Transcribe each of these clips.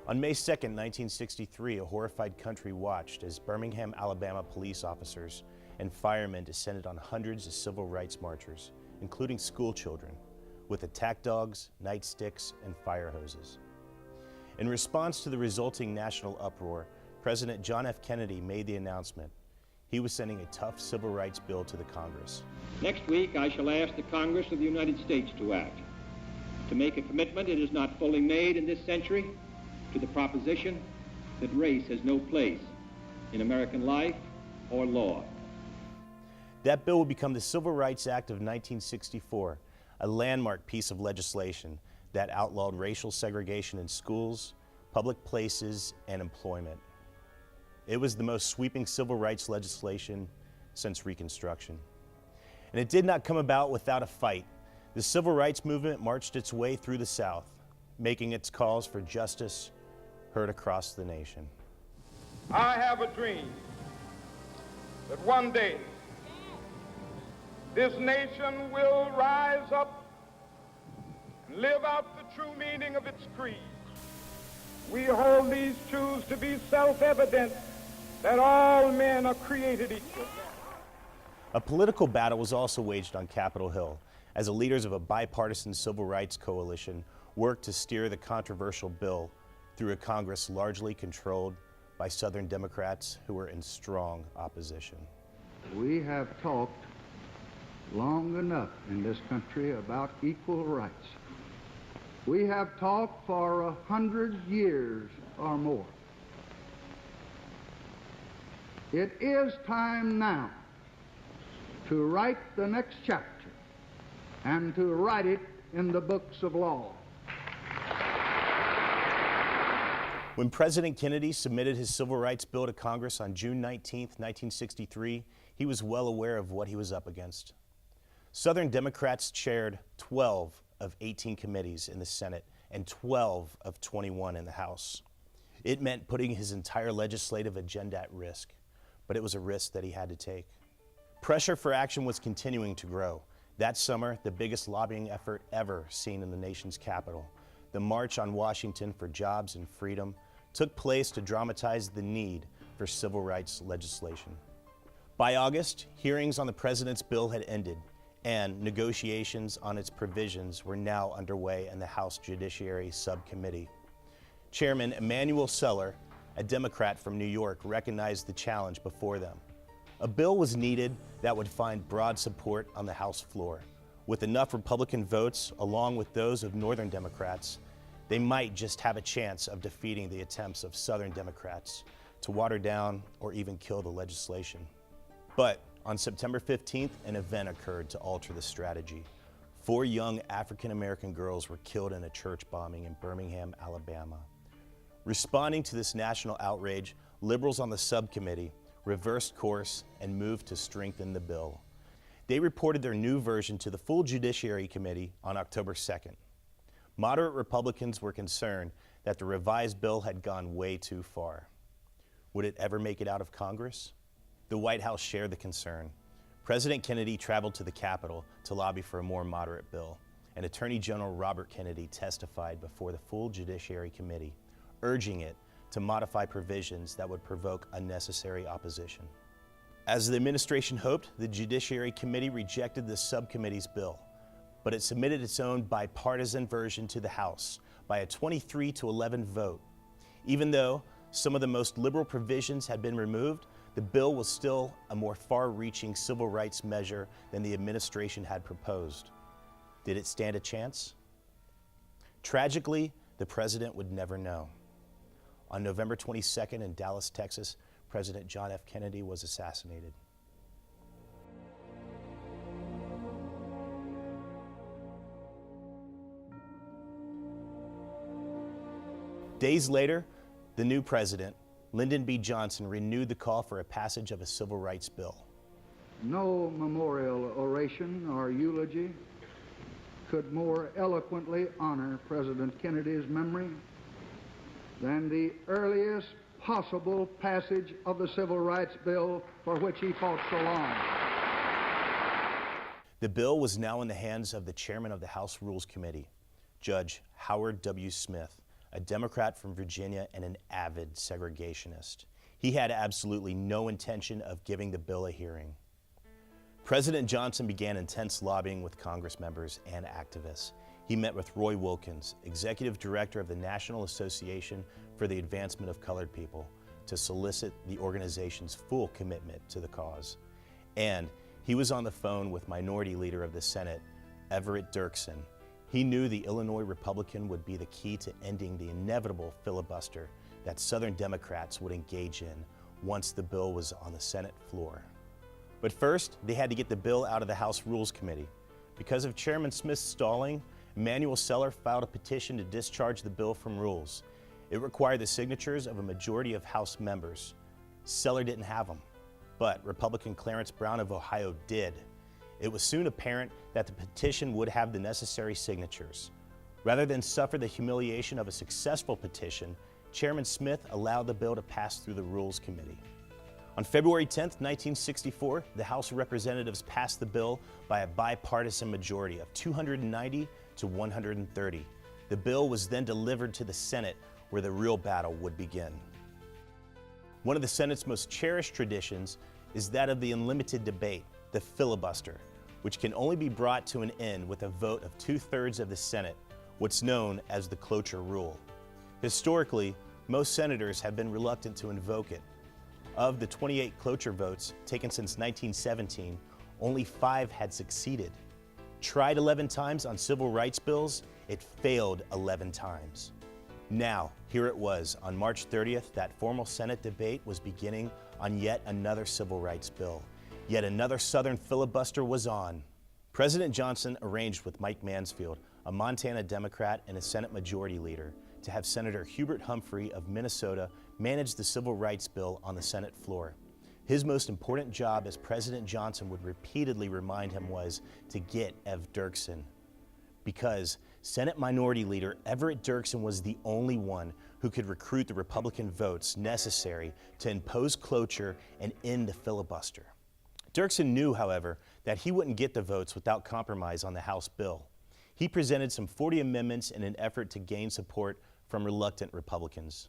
On May 2, 1963, a horrified country watched as Birmingham, Alabama police officers and firemen descended on hundreds of civil rights marchers, including school children, with attack dogs, nightsticks, and fire hoses. In response to the resulting national uproar, President John F. Kennedy made the announcement he was sending a tough civil rights bill to the Congress. Next week, I shall ask the Congress of the United States to act, to make a commitment it is not fully made in this century to the proposition that race has no place in American life or law. That bill would become the Civil Rights Act of 1964, a landmark piece of legislation that outlawed racial segregation in schools, public places, and employment. It was the most sweeping civil rights legislation since Reconstruction. And it did not come about without a fight. The civil rights movement marched its way through the South, making its calls for justice heard across the nation. I have a dream that one day this nation will rise up and live out the true meaning of its creed. We hold these truths to be self-evident, that all men are created equal. A political battle was also waged on Capitol Hill as the leaders of a bipartisan civil rights coalition worked to steer the controversial bill through a Congress largely controlled by Southern Democrats who were in strong opposition. We have talked long enough in this country about equal rights. We have talked for 100 years or more. It is time now to write the next chapter and to write it in the books of law. When President Kennedy submitted his civil rights bill to Congress on June 19, 1963, he was well aware of what he was up against. Southern Democrats chaired 12 of 18 committees in the Senate and 12 of 21 in the House. It meant putting his entire legislative agenda at risk, but it was a risk that he had to take. Pressure for action was continuing to grow. That summer, the biggest lobbying effort ever seen in the nation's capital, the March on Washington for Jobs and Freedom, took place to dramatize the need for civil rights legislation. By August, hearings on the president's bill had ended, and negotiations on its provisions were now underway in the House Judiciary Subcommittee. Chairman Emanuel Celler, a Democrat from New York, recognized the challenge before them. A bill was needed that would find broad support on the House floor. With enough Republican votes, along with those of Northern Democrats, they might just have a chance of defeating the attempts of Southern Democrats to water down or even kill the legislation. But on September 15th, an event occurred to alter the strategy. 4 young African-American girls were killed in a church bombing in Birmingham, Alabama. Responding to this national outrage, liberals on the subcommittee reversed course and moved to strengthen the bill. They reported their new version to the full Judiciary Committee on October 2nd. Moderate Republicans were concerned that the revised bill had gone way too far. Would it ever make it out of Congress? The White House shared the concern. President Kennedy traveled to the Capitol to lobby for a more moderate bill, and Attorney General Robert Kennedy testified before the full Judiciary Committee, urging it to modify provisions that would provoke unnecessary opposition. As the administration hoped, the Judiciary Committee rejected the subcommittee's bill, but it submitted its own bipartisan version to the House by a 23-11 vote. Even though some of the most liberal provisions had been removed, the bill was still a more far-reaching civil rights measure than the administration had proposed. Did it stand a chance? Tragically, the president would never know. On November 22nd in Dallas, Texas, President John F. Kennedy was assassinated. Days later, the new president, Lyndon B. Johnson, renewed the call for a passage of a civil rights bill. No memorial oration or eulogy could more eloquently honor President Kennedy's memory than the earliest possible passage of the Civil Rights Bill for which he fought so long. The bill was now in the hands of the chairman of the House Rules Committee, Judge Howard W. Smith, a Democrat from Virginia and an avid segregationist. He had absolutely no intention of giving the bill a hearing. President Johnson began intense lobbying with Congress members and activists. He met with Roy Wilkins, executive director of the National Association for the Advancement of Colored People, to solicit the organization's full commitment to the cause. And he was on the phone with Minority Leader of the Senate, Everett Dirksen. He knew the Illinois Republican would be the key to ending the inevitable filibuster that Southern Democrats would engage in once the bill was on the Senate floor. But first, they had to get the bill out of the House Rules Committee. Because of Chairman Smith's stalling, Emanuel Celler filed a petition to discharge the bill from rules. It required the signatures of a majority of House members. Celler didn't have them, but Republican Clarence Brown of Ohio did. It was soon apparent that the petition would have the necessary signatures. Rather than suffer the humiliation of a successful petition, Chairman Smith allowed the bill to pass through the Rules Committee. On February 10, 1964, the House of Representatives passed the bill by a bipartisan majority of 290 to 130. The bill was then delivered to the Senate, where the real battle would begin. One of the Senate's most cherished traditions is that of the unlimited debate, the filibuster, which can only be brought to an end with a vote of 2/3 of the Senate, what's known as the cloture rule. Historically, most senators have been reluctant to invoke it. Of the 28 cloture votes taken since 1917, only 5 had succeeded. Tried 11 times on civil rights bills, it failed 11 times. Now, here it was, on March 30th, that formal Senate debate was beginning on yet another civil rights bill. Yet another Southern filibuster was on. President Johnson arranged with Mike Mansfield, a Montana Democrat and a Senate Majority Leader, to have Senator Hubert Humphrey of Minnesota manage the civil rights bill on the Senate floor. His most important job, as President Johnson would repeatedly remind him, was to get Ev Dirksen. Because Senate Minority Leader Everett Dirksen was the only one who could recruit the Republican votes necessary to impose cloture and end the filibuster. Dirksen knew, however, that he wouldn't get the votes without compromise on the House bill. He presented some 40 amendments in an effort to gain support from reluctant Republicans.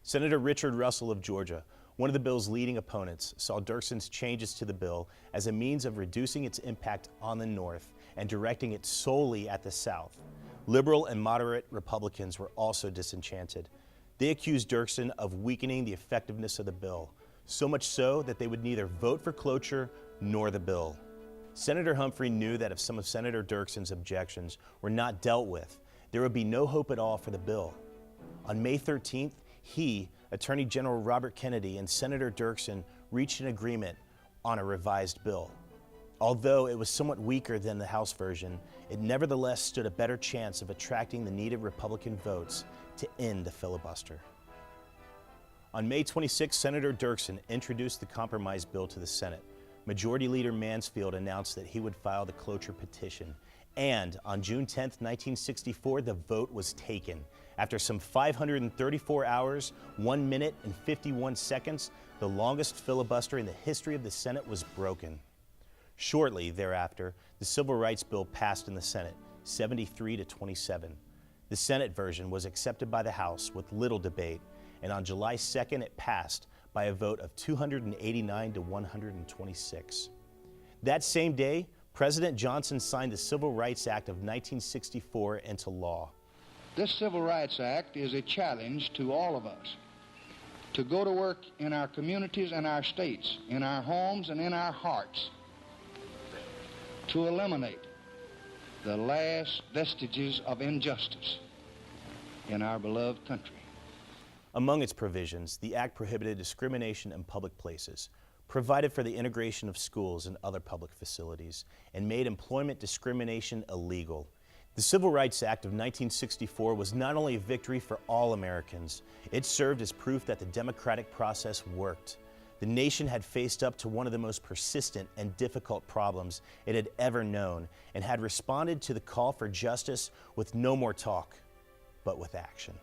Senator Richard Russell of Georgia, one of the bill's leading opponents, saw Dirksen's changes to the bill as a means of reducing its impact on the North and directing it solely at the South. Liberal and moderate Republicans were also disenchanted. They accused Dirksen of weakening the effectiveness of the bill, so much so that they would neither vote for cloture nor the bill. Senator Humphrey knew that if some of Senator Dirksen's objections were not dealt with, there would be no hope at all for the bill. On May 13th, he, Attorney General Robert Kennedy, and Senator Dirksen reached an agreement on a revised bill. Although it was somewhat weaker than the House version, it nevertheless stood a better chance of attracting the needed Republican votes to end the filibuster. On May 26, Senator Dirksen introduced the compromise bill to the Senate. Majority Leader Mansfield announced that he would file the cloture petition. And on June 10, 1964, the vote was taken. After some 534 hours, 1 minute and 51 seconds, the longest filibuster in the history of the Senate was broken. Shortly thereafter, the Civil Rights Bill passed in the Senate, 73 to 27. The Senate version was accepted by the House with little debate, and on July 2nd, it passed by a vote of 289 to 126. That same day, President Johnson signed the Civil Rights Act of 1964 into law. This Civil Rights Act is a challenge to all of us to go to work in our communities and our states, in our homes and in our hearts, to eliminate the last vestiges of injustice in our beloved country. Among its provisions, the Act prohibited discrimination in public places, provided for the integration of schools and other public facilities, and made employment discrimination illegal. The Civil Rights Act of 1964 was not only a victory for all Americans, it served as proof that the democratic process worked. The nation had faced up to one of the most persistent and difficult problems it had ever known, and had responded to the call for justice with no more talk, but with action.